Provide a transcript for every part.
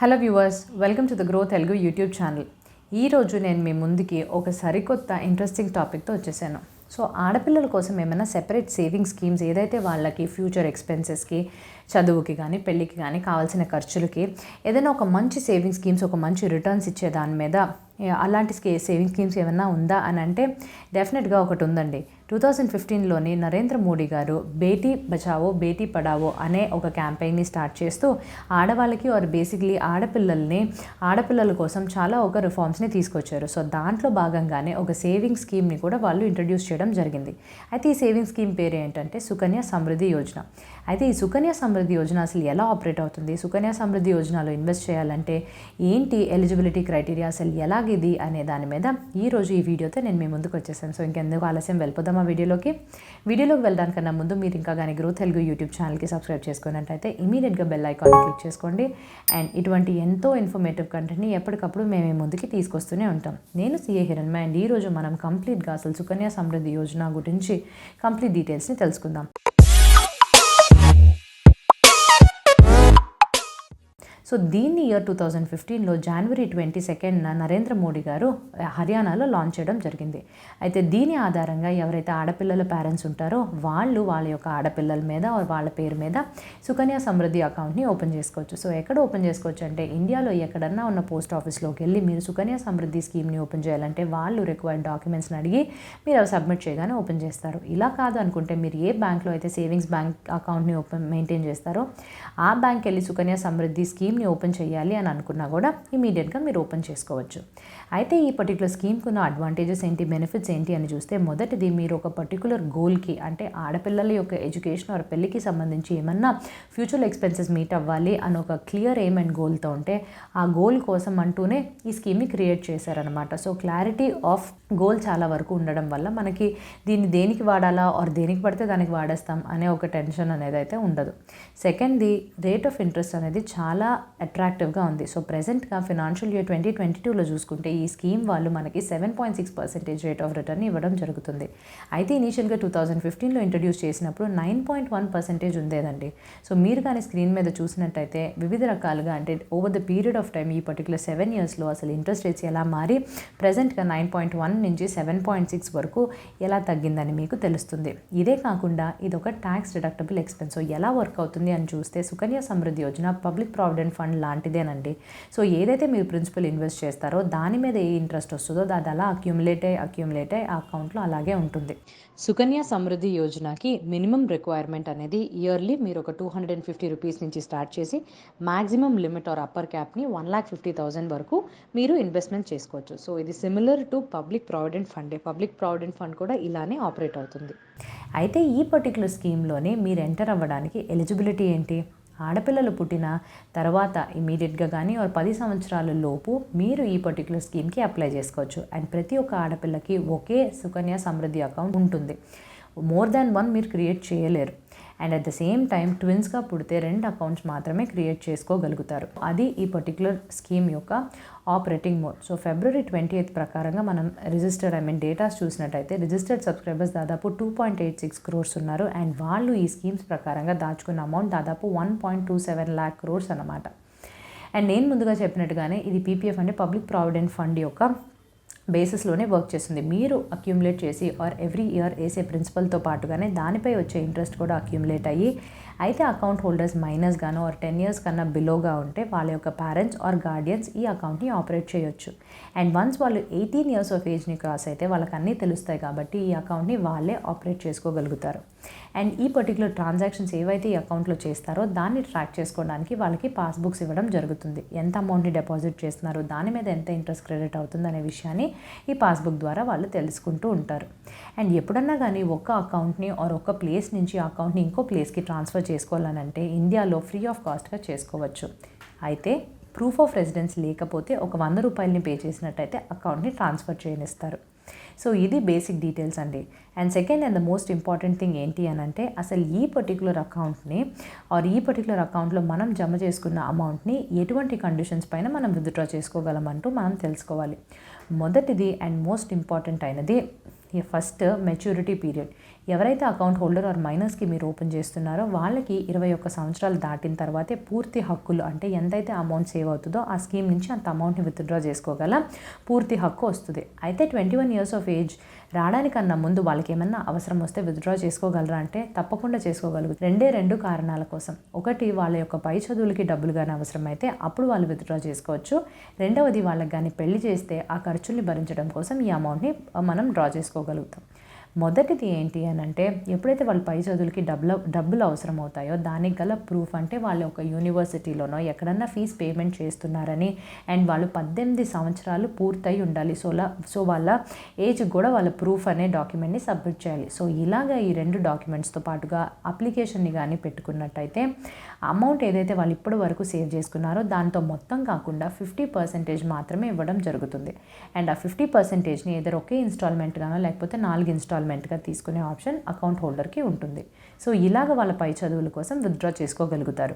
Hello viewers, welcome to the grow Telugu YouTube channel. ఈరోజు నేను మీ ముందుకి ఒక సరికొత్త ఇంట్రెస్టింగ్ టాపిక్తో వచ్చేసాను. సో ఆడపిల్లల కోసం ఏమైనా సెపరేట్ సేవింగ్ స్కీమ్స్ ఏదైతే వాళ్ళకి ఫ్యూచర్ ఎక్స్పెన్సెస్కి, చదువుకి కానీ పెళ్ళికి కానీ కావాల్సిన ఖర్చులకి ఏదైనా ఒక మంచి సేవింగ్ స్కీమ్స్, ఒక మంచి రిటర్న్స్ ఇచ్చే దాని మీద అలాంటి సేవింగ్ స్కీమ్స్ ఏమైనా ఉందా అని అంటే డెఫినెట్గా ఒకటి ఉందండి. 2015లోని నరేంద్ర మోడీ గారు బేటీ బచావో బేటీ పడావో అనే ఒక క్యాంపెయిన్ని స్టార్ట్ చేస్తూ ఆడవాళ్ళకి బేసిక్లీ ఆడపిల్లల కోసం చాలా ఒక రిఫార్మ్స్ని తీసుకొచ్చారు. సో దాంట్లో భాగంగానే ఒక సేవింగ్ స్కీమ్ని కూడా వాళ్ళు ఇంట్రడ్యూస్ చేయడం జరిగింది. అయితే ఈ సేవింగ్ స్కీమ్ పేరు ఏంటంటే సుకన్య సమృద్ధి యోజన. అయితే ఈ సుకన్య సమృద్ధి యోజన అసలు ఎలా ఆపరేట్ అవుతుంది, సుకన్య సమృద్ధి యోజనలో ఇన్వెస్ట్ చేయాలంటే ఏంటి, ఎలిజిబిలిటీ క్రైటీరియా అసలు ఎలాగిది అనే దాని మీద ఈరోజు ఈ వీడియోతో నేను మీ ముందుకు వచ్చేసాను. సో ఇంకెందుకు ఆలస్యం, వెళ్ళిపోదాం ఆ వీడియోలోకి వెళ్ళడానికన్నా ముందు మీరు ఇంకా కానీ గ్రో తెలుగు యూట్యూబ్ ఛానల్కి సబ్స్క్రైబ్ చేసుకున్నట్టయితే ఇమీడియట్గా బెల్ ఐకాన్ని క్లిక్ చేసుకోండి. అండ్ ఇటువంటి ఎంతో ఇన్ఫర్మేటివ్ కంటెంట్ని ఎప్పటికప్పుడు మేము ముందుకి తీసుకొస్తూనే ఉంటాం. నేను సిఏ హిరణ్మ. అండ్ ఈరోజు మనం కంప్లీట్గా అసలు సుకన్య సమృద్ధి యోజన గురించి కంప్లీట్ డీటెయిల్స్ని తెలుసుకుందాం. సో దీన్ని ఇయర్ 2015లో జనవరి 22న నరేంద్ర మోడీ గారు హర్యానాలో లాంచ్ చేయడం జరిగింది. అయితే దీని ఆధారంగా ఎవరైతే ఆడపిల్లల పేరెంట్స్ ఉంటారో వాళ్ళ యొక్క ఆడపిల్లల మీద వాళ్ళ పేరు మీద సుకన్య సమృద్ధి అకౌంట్ని ఓపెన్ చేసుకోవచ్చు. సో ఎక్కడ ఓపెన్ చేసుకోవచ్చు అంటే ఇండియాలో ఎక్కడన్నా ఉన్న పోస్ట్ ఆఫీస్లోకి వెళ్ళి మీరు సుకన్య సమృద్ధి స్కీమ్ని ఓపెన్ చేయాలంటే వాళ్ళు రిక్వైర్డ్ డాక్యుమెంట్స్ని అడిగి మీరు అవి సబ్మిట్ చేయగానే ఓపెన్ చేస్తారు. ఇలా కాదు అనుకుంటే మీరు ఏ బ్యాంక్లో అయితే సేవింగ్స్ బ్యాంక్ అకౌంట్ని మెయింటైన్ చేస్తారో ఆ బ్యాంక్ వెళ్ళి సుకన్య సమృద్ధి స్కీమ్ని ఓపెన్ చేయాలి అని అనుకున్నా కూడా ఇమీడియట్గా మీరు ఓపెన్ చేసుకోవచ్చు. అయితే ఈ పర్టికులర్ స్కీమ్కి ఉన్న అడ్వాంటేజెస్ ఏంటి, బెనిఫిట్స్ ఏంటి అని చూస్తే మొదటిది, మీరు ఒక పర్టికులర్ గోల్కి అంటే ఆడపిల్లల యొక్క ఎడ్యుకేషన్ ఆర్ పెళ్ళికి సంబంధించి ఏమన్నా ఫ్యూచర్ ఎక్స్పెన్సెస్ మీట్ అవ్వాలి అని ఒక క్లియర్ ఎయిమ్ అండ్ గోల్తో ఉంటే ఆ గోల్ కోసం అంటూనే ఈ స్కీమ్ని క్రియేట్ చేశారనమాట. సో క్లారిటీ ఆఫ్ గోల్ చాలా వరకు ఉండడం వల్ల మనకి దీన్ని దేనికి వాడాలా ఆర్ దేనికి పడితే దానికి వాడేస్తాం అనే ఒక టెన్షన్ అనేది అయితే ఉండదు. సెకండ్ది, రేట్ ఆఫ్ ఇంట్రెస్ట్ అనేది చాలా అట్రాక్టివ్గా ఉంది. సో ప్రెజెంట్గా ఫినాన్షియల్ ఇయర్ 2022లో చూసుకుంటే ఈ స్కీమ్ వాళ్ళు మనకి 7.6% రేట్ ఆఫ్ రిటర్న్ ఇవ్వడం జరుగుతుంది. అయితే ఇనీషియల్గా 2015లో ఇంట్రడ్యూస్ చేసినప్పుడు 9.1% ఉండేదండి. సో మీరు కానీ స్క్రీన్ మీద చూసినట్టయితే వివిధ రకాలుగా అంటే over the period of time ఈ పర్టికులర్ 7 ఇయర్స్లో అసలు ఇంట్రెస్ట్ రేట్స్ ఎలా మారి ప్రెజెంట్గా 9.1 నుంచి 7.6 వరకు ఎలా తగ్గిందని మీకు తెలుస్తుంది. ఇదే కాకుండా ఇది ఒక ట్యాక్స్ డిడక్టబుల్ ఎక్స్పెన్స్. సో ఎలా వర్క్ అవుతుంది అని చూస్తే Sukanya Samriddhi Yojana public provident fund లాంటిదేనండి. సో ఏదైతే మీరు ప్రిన్సిపల్ ఇన్వెస్ట్ చేస్తారో దాని మీద ఏ ఇంట్రెస్ట్ వస్తుందో అది అలా అక్యూములేట్ అయ్యి ఆ అకౌంట్లో అలాగే ఉంటుంది. సుకన్య సమృద్ధి యోజనకి మినిమం రిక్వైర్మెంట్ అనేది ఇయర్లీ మీరు ఒక 250 రూపీస్ నుంచి స్టార్ట్ చేసి మ్యాక్సిమం లిమిట్ ఆర్ అప్పర్ క్యాప్ని 1,50,000 వరకు మీరు ఇన్వెస్ట్మెంట్ చేసుకోవచ్చు. సో ఇది similar to public provident fund. Public provident fund కూడా ఇలానే ఆపరేట్ అవుతుంది. అయితే ఈ పర్టికులర్ స్కీమ్లోనే మీరు ఎంటర్ అవ్వడానికి ఎలిజిబిలిటీ ఏంటి, ఆడపిల్లలు పుట్టిన తర్వాత ఇమీడియట్గా కానీ 10 సంవత్సరాల లోపు మీరు ఈ పర్టికులర్ స్కీమ్కి అప్లై చేసుకోవచ్చు. అండ్ ప్రతి ఒక్క ఆడపిల్లకి ఒకే సుకన్య సమృద్ధి అకౌంట్ ఉంటుంది. మోర్ దాన్ వన్ మీరు క్రియేట్ చేయలేరు. And at the same time ట్విన్స్గా పుడితే 2 అకౌంట్స్ మాత్రమే క్రియేట్ చేసుకోగలుగుతారు. అది ఈ పర్టికులర్ స్కీమ్ యొక్క ఆపరేటింగ్ మోడ్. సో February 28 ప్రకారంగా మనం డేటాస్ చూసినట్టయితే రిజిస్టర్డ్ సబ్స్క్రైబర్స్ దాదాపు 2.86 crores ఉన్నారు. అండ్ వాళ్ళు ఈ స్కీమ్స్ ప్రకారంగా దాచుకున్న అమౌంట్ దాదాపు 1.27 lakh crores అనమాట. అండ్ నేను ముందుగా చెప్పినట్టుగానే ఇది PPF అంటే పబ్లిక్ ప్రావిడెంట్ ఫండ్ యొక్క బేసిస్లోనే వర్క్ చేస్తుంది. మీరు అక్యూములేట్ చేసి ఆర్ ఎవ్రీ ఇయర్ వేసే ప్రిన్సిపల్తో పాటుగానే దానిపై వచ్చే ఇంట్రెస్ట్ కూడా అక్యూములేట్ అయ్యి అయితే అకౌంట్ హోల్డర్స్ మైనస్ గాను ఆర్ 10 years కన్నా బిలోగా ఉంటే వాళ్ళ యొక్క పేరెంట్స్ ఆర్ గార్డియన్స్ ఈ అకౌంట్ని ఆపరేట్ చేయొచ్చు. అండ్ వన్స్ వాళ్ళు 18 years ఆఫ్ ఏజ్ని క్రాస్ అయితే వాళ్ళకి అన్నీ తెలుస్తాయి కాబట్టి ఈ అకౌంట్ని వాళ్ళే ఆపరేట్ చేసుకోగలుగుతారు. అండ్ ఈ పర్టికులర్ ట్రాన్సాక్షన్స్ ఏవైతే ఈ అకౌంట్లో చేస్తారో దాన్ని ట్రాక్ చేసుకోవడానికి వాళ్ళకి పాస్బుక్స్ ఇవ్వడం జరుగుతుంది. ఎంత అమౌంట్ని డిపాజిట్ చేస్తున్నారో దాని మీద ఎంత ఇంట్రెస్ట్ క్రెడిట్ అవుతుంది అనే విషయాన్ని ఈ పాస్బుక్ ద్వారా వాళ్ళు తెలుసుకుంటూ ఉంటారు. అండ్ ఎప్పుడన్నా కానీ ఒక అకౌంట్ని ఆర్ ఒక ప్లేస్ నుంచి ఆ అకౌంట్ని ఇంకో ప్లేస్కి ట్రాన్స్ఫర్ చేసుకోవాలనంటే ఇండియాలో ఫ్రీ ఆఫ్ కాస్ట్గా చేసుకోవచ్చు. అయితే ప్రూఫ్ ఆఫ్ రెసిడెన్స్ లేకపోతే ఒక 100 రూపాయలని పే చేసినట్టయితే అకౌంట్ని ట్రాన్స్ఫర్ చేయనిస్తారు. సో ఇది బేసిక్ డీటెయిల్స్ అండి. And second and the most important thing ఏంటి అని అంటే అసలు ఈ పర్టికులర్ అకౌంట్ని ఆర్ ఈ పర్టికులర్ అకౌంట్లో మనం జమ చేసుకున్న అమౌంట్ని ఎటువంటి కండిషన్స్ పైన మనం విత్డ్రా చేసుకోగలమంటూ మనం తెలుసుకోవాలి. మొదటిది అండ్ మోస్ట్ ఇంపార్టెంట్ అయినది ఫస్ట్ మెచ్యూరిటీ పీరియడ్. ఎవరైతే అకౌంట్ హోల్డర్ ఆర్ మైనర్స్కి మీరు ఓపెన్ చేస్తున్నారో వాళ్ళకి 21 సంవత్సరాలు దాటిన తర్వాతే పూర్తి హక్కులు, అంటే ఎంతైతే అమౌంట్ సేవ్ అవుతుందో ఆ స్కీమ్ నుంచి అంత అమౌంట్ని విత్డ్రా చేసుకోగల పూర్తి హక్కు వస్తుంది. అయితే 21 ఇయర్స్ ఆఫ్ ఏజ్ రావడానికన్నా ముందు వాళ్ళకి ఏమన్నా అవసరం వస్తే విత్డ్రా చేసుకోగలరా అంటే తప్పకుండా చేసుకోగలరు. రెండు కారణాల కోసం. ఒకటి, వాళ్ళ యొక్క పై చదువులకి డబ్బులు కానీ అవసరమైతే అప్పుడు వాళ్ళు విత్డ్రా చేసుకోవచ్చు. రెండవది, వాళ్ళకి కానీ పెళ్లి చేస్తే ఆ ఖర్చుల్ని భరించడం కోసం ఈ అమౌంట్ని మనం డ్రా చేసుకోగలుగుతాం. మొదటిది ఏంటి అని అంటే, ఎప్పుడైతే వాళ్ళ పై చదువులకి డబ్బులు అవసరం అవుతాయో దానికి గల ప్రూఫ్, అంటే వాళ్ళ ఒక యూనివర్సిటీలోనో ఎక్కడన్నా ఫీజు పేమెంట్ చేస్తున్నారని అండ్ వాళ్ళు 18 సంవత్సరాలు పూర్తయి ఉండాలి. సో వాళ్ళ ఏజ్ కూడా వాళ్ళ ప్రూఫ్ అనే డాక్యుమెంట్ని సబ్మిట్ చేయాలి. సో ఇలాగా ఈ 2 డాక్యుమెంట్స్తో పాటుగా అప్లికేషన్ని కానీ పెట్టుకున్నట్టయితే అమౌంట్ ఏదైతే వాళ్ళు ఇప్పటి వరకు సేవ్ చేసుకున్నారో దాంతో మొత్తం కాకుండా 50% మాత్రమే ఇవ్వడం జరుగుతుంది. అండ్ ఆ 50%ని ఏదో ఒకే ఇన్స్టాల్మెంట్గానో లేకపోతే 4 ఇన్స్టాల్మెంట్గా తీసుకునే ఆప్షన్ అకౌంట్ హోల్డర్కి ఉంటుంది. సో ఇలాగ వాళ్ళ పై చదువుల కోసం విత్డ్రా చేసుకోగలుగుతారు.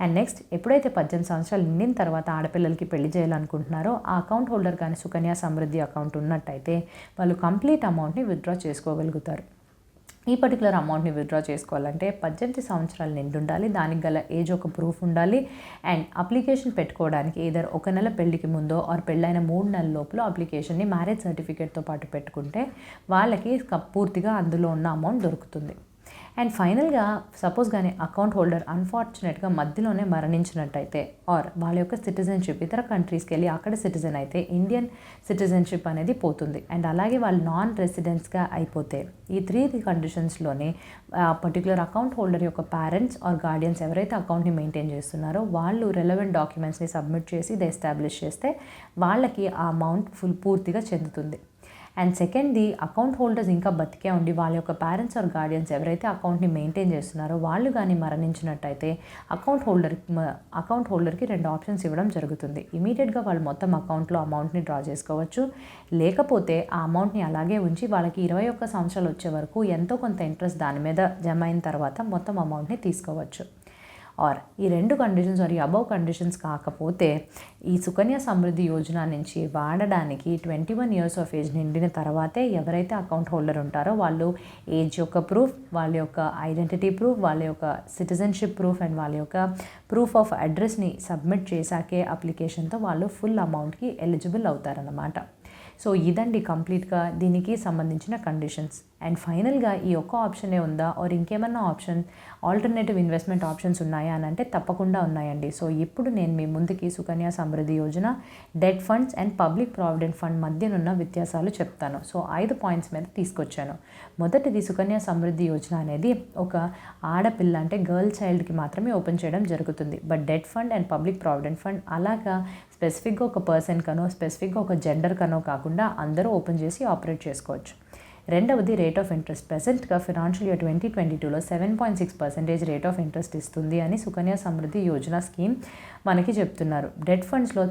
అండ్ నెక్స్ట్, ఎప్పుడైతే 18 సంవత్సరాలు నిండిన తర్వాత ఆడపిల్లలకి పెళ్లి చేయాలనుకుంటున్నారో ఆ అకౌంట్ హోల్డర్ కానీ సుకన్య సమృద్ధి అకౌంట్ ఉన్నట్టయితే వాళ్ళు కంప్లీట్ అమౌంట్ని విత్డ్రా చేసుకోగలుగుతారు. ఈ పర్టికులర్ అమౌంట్ని విత్డ్రా చేసుకోవాలంటే 18 సంవత్సరాలు నిండి ఉండాలి, దానికి గల ఏజ్ ఒక ప్రూఫ్ ఉండాలి. అండ్ అప్లికేషన్ పెట్టుకోవడానికి ఏదర్ 1 నెల పెళ్లికి ముందో ఆర్ పెళ్ళైన 3 నెలల లోపల అప్లికేషన్ని మ్యారేజ్ సర్టిఫికేట్తో పాటు పెట్టుకుంటే వాళ్ళకి పూర్తిగా అందులో ఉన్న అమౌంట్ దొరుకుతుంది. అండ్ ఫైనల్గా సపోజ్ కానీ అకౌంట్ హోల్డర్ అన్ఫార్చునేట్గా మధ్యలోనే మరణించినట్టయితే ఆర్ వాళ్ళ యొక్క సిటిజన్షిప్ ఇతర కంట్రీస్కి వెళ్ళి అక్కడ సిటిజన్ అయితే ఇండియన్ సిటిజన్షిప్ అనేది పోతుంది. అండ్ అలాగే వాళ్ళు నాన్ రెసిడెంట్స్గా అయిపోతే ఈ 3 కండిషన్స్లోనే పర్టికులర్ అకౌంట్ హోల్డర్ యొక్క పేరెంట్స్ ఆర్ గార్డియన్స్ ఎవరైతే అకౌంట్ని మెయింటైన్ చేస్తున్నారో వాళ్ళు రెలవెంట్ డాక్యుమెంట్స్ని సబ్మిట్ చేసి ఇది ఎస్టాబ్లిష్ చేస్తే వాళ్ళకి ఆ అమౌంట్ పూర్తిగా చెందుతుంది. అండ్ సెకండ్ది, అకౌంట్ హోల్డర్స్ ఇంకా బతికే ఉండి వాళ్ళ యొక్క పేరెంట్స్ ఆర్ గార్డియన్స్ ఎవరైతే అకౌంట్ని మెయింటైన్ చేస్తున్నారో వాళ్ళు కానీ మరణించినట్టయితే అకౌంట్ హోల్డర్కి 2 ఆప్షన్స్ ఇవ్వడం జరుగుతుంది. ఇమీడియట్గా వాళ్ళు మొత్తం అకౌంట్లో అమౌంట్ని డ్రా చేసుకోవచ్చు, లేకపోతే ఆ అమౌంట్ని అలాగే ఉంచి వాళ్ళకి 21 సంవత్సరాలు వచ్చే వరకు ఎంతో కొంత ఇంట్రెస్ట్ దాని మీద జమ అయిన తర్వాత మొత్తం అమౌంట్ని తీసుకోవచ్చు. ఆర్ ఈ 2 కండిషన్స్ ఆర్ ఈ అబౌవ్ కండిషన్స్ కాకపోతే ఈ సుకన్య సమృద్ధి యోజన నుంచి వాడడానికి 21 ఇయర్స్ ఆఫ్ ఏజ్ నిండిన తర్వాతే ఎవరైతే అకౌంట్ హోల్డర్ ఉంటారో వాళ్ళు ఏజ్ యొక్క ప్రూఫ్, వాళ్ళ యొక్క ఐడెంటిటీ ప్రూఫ్, వాళ్ళ యొక్క సిటిజన్షిప్ ప్రూఫ్ అండ్ వాళ్ళ యొక్క ప్రూఫ్ ఆఫ్ అడ్రస్ని సబ్మిట్ చేశాకే అప్లికేషన్తో వాళ్ళు ఫుల్ అమౌంట్కి ఎలిజిబుల్ అవుతారన్నమాట. సో ఇదండి కంప్లీట్గా దీనికి సంబంధించిన కండిషన్స్. అండ్ ఫైనల్గా ఈ ఒక్క ఆప్షనే ఉందా ఆర్ ఇంకేమన్నా ఆల్టర్నేటివ్ ఇన్వెస్ట్మెంట్ ఆప్షన్స్ ఉన్నాయా అని అంటే తప్పకుండా ఉన్నాయండి. సో ఇప్పుడు నేను మీ ముందుకి Sukanya Samriddhi Yojana, debt funds and public provident fund మధ్యనున్న వ్యత్యాసాలు చెప్తాను. సో 5 పాయింట్స్ మీద తీసుకొచ్చాను. మొదటిది, సుకన్య సమృద్ధి యోజన అనేది ఒక ఆడపిల్ల అంటే గర్ల్ చైల్డ్కి మాత్రమే ఓపెన్ చేయడం జరుగుతుంది. But debt fund and public provident fund అలాగా స్పెసిఫిక్గా ఒక పర్సన్ కనో స్పెసిఫిక్గా ఒక జెండర్ కనో కాకుండా అందరూ ఓపెన్ చేసి ఆపరేట్ చేసుకోవచ్చు. రెండవది, రేట్ ఆఫ్ ఇంట్రెస్ట్. ప్రెసెంట్గా ఫినాన్షియల్ ఇయర్ 2022లో 7.6% రేట్ ఆఫ్ ఇంట్రెస్ట్ ఇస్తుంది అని సుకన్య సమృద్ధి యోజన స్కీమ్ మనకి చెప్తున్నారు. డెట్ ఫండ్స్లో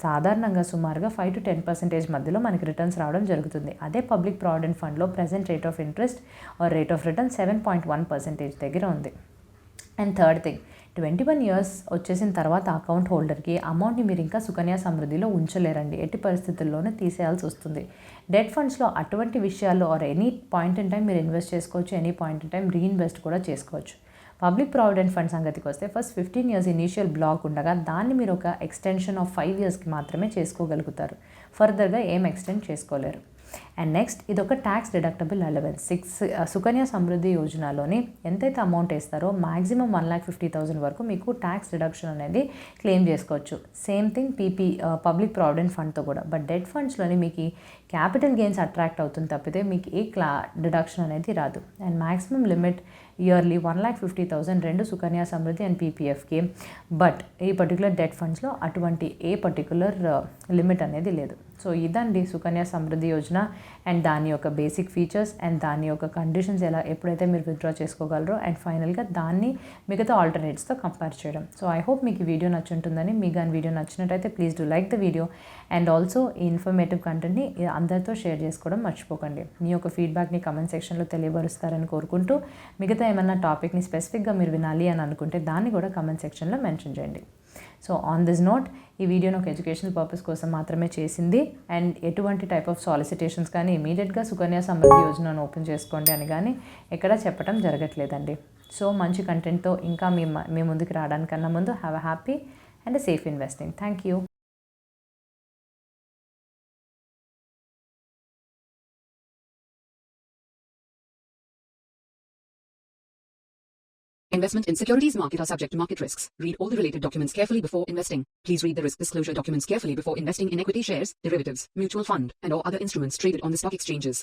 సాధారణంగా సుమారుగా 5 to 10% మధ్యలో మనకి రిటర్న్స్ రావడం జరుగుతుంది. అదే పబ్లిక్ ప్రావిడెంట్ ఫండ్లో present rate of interest or rate of return 7.1% దగ్గర ఉంది. అండ్ థర్డ్ థింగ్, 21 ఇయర్స్ వచ్చేసిన తర్వాత అకౌంట్ హోల్డర్కి అమౌంట్ని మీరు ఇంకా సుకన్య సమృద్ధిలో ఉంచలేరండి, ఎట్టి పరిస్థితుల్లోనే తీసేయాల్సి వస్తుంది. డెట్ ఫండ్స్లో అటువంటి విషయాల్లో or any point in time మీరు ఇన్వెస్ట్ చేసుకోవచ్చు, any point in time reinvest కూడా చేసుకోవచ్చు. పబ్లిక్ ప్రావిడెంట్ ఫండ్ సంగతికి వస్తే ఫస్ట్ 15 ఇయర్స్ ఇనీషియల్ బ్లాక్ ఉండగా దాన్ని మీరు ఒక ఎక్స్టెన్షన్ ఆఫ్ 5 ఇయర్స్కి మాత్రమే చేసుకోగలుగుతారు, ఫర్దర్గా ఏం ఎక్స్టెండ్ చేసుకోలేరు. అండ్ నెక్స్ట్, ఇది ఒక tax deductible allowance. Sukanya Samriddhi యోజనలోని ఎంతైతే అమౌంట్ వేస్తారో మ్యాక్సిమం 1,50,000 వరకు మీకు ట్యాక్స్ డిడక్షన్ అనేది క్లెయిమ్ చేసుకోవచ్చు. సేమ్ థింగ్ పబ్లిక్ ప్రావిడెంట్ ఫండ్తో కూడా. బట్ డెట్ ఫండ్స్లోని మీకు క్యాపిటల్ గెయిన్స్ అట్రాక్ట్ అవుతుంది తప్పితే మీకు ఏ డిడక్షన్ అనేది రాదు. అండ్ మ్యాక్సిమం లిమిట్ ఇయర్లీ 1,50,000 రెండు సుకన్య సమృద్ధి అండ్ పీపీఎఫ్కి. బట్ ఈ పర్టికులర్ డెట్ ఫండ్స్లో అటువంటి ఏ పర్టికులర్ లిమిట్ అనేది లేదు. సో ఇదండి సుకన్య సమృద్ధి యోజన అండ్ దాని యొక్క బేసిక్ ఫీచర్స్ అండ్ దాని యొక్క కండిషన్స్ ఎప్పుడైతే మీరు విత్డ్రా చేసుకోగలరో అండ్ ఫైనల్గా దాన్ని మిగతా ఆల్టర్నేట్స్తో కంపేర్ చేయడం. సో ఐ హోప్ మీకు ఈ వీడియో నచ్చుంటుందని. మీకు కానీ వీడియో నచ్చినట్టయితే please do like the video and also ఈ ఇన్ఫర్మేటివ్ కంటెంట్ని అందరితో షేర్ చేసుకోవడం మర్చిపోకండి. మీ యొక్క ఫీడ్బ్యాక్ని కమెంట్ సెక్షన్లో తెలియపరుస్తారని కోరుకుంటూ, మిగతా ఏమన్నా టాపిక్ని స్పెసిఫిక్గా మీరు వినాలి అని అనుకుంటే దాన్ని కూడా కమెంట్ సెక్షన్లో మెన్షన్ చేయండి. సో ఆన్ దిస్ నోట్ ఈ వీడియోని ఒక ఎడ్యుకేషనల్ పర్పస్ కోసం మాత్రమే చేసింది. అండ్ ఎటువంటి టైప్ ఆఫ్ సాలిసిటేషన్స్ కానీ ఇమీడియట్గా సుకన్య సమృద్ధి యోజనను ఓపెన్ చేసుకోండి అని కానీ ఎక్కడా చెప్పడం జరగట్లేదండి. సో మంచి కంటెంట్తో ఇంకా మీ ముందుకు రావడానికన్నా ముందు have a happy and safe investing. Thank you. Investment in securities market are subject to market risks. Read all the related documents carefully before investing. Please read the risk disclosure documents carefully before investing in equity shares, derivatives, mutual fund, and or other instruments traded on the stock exchanges.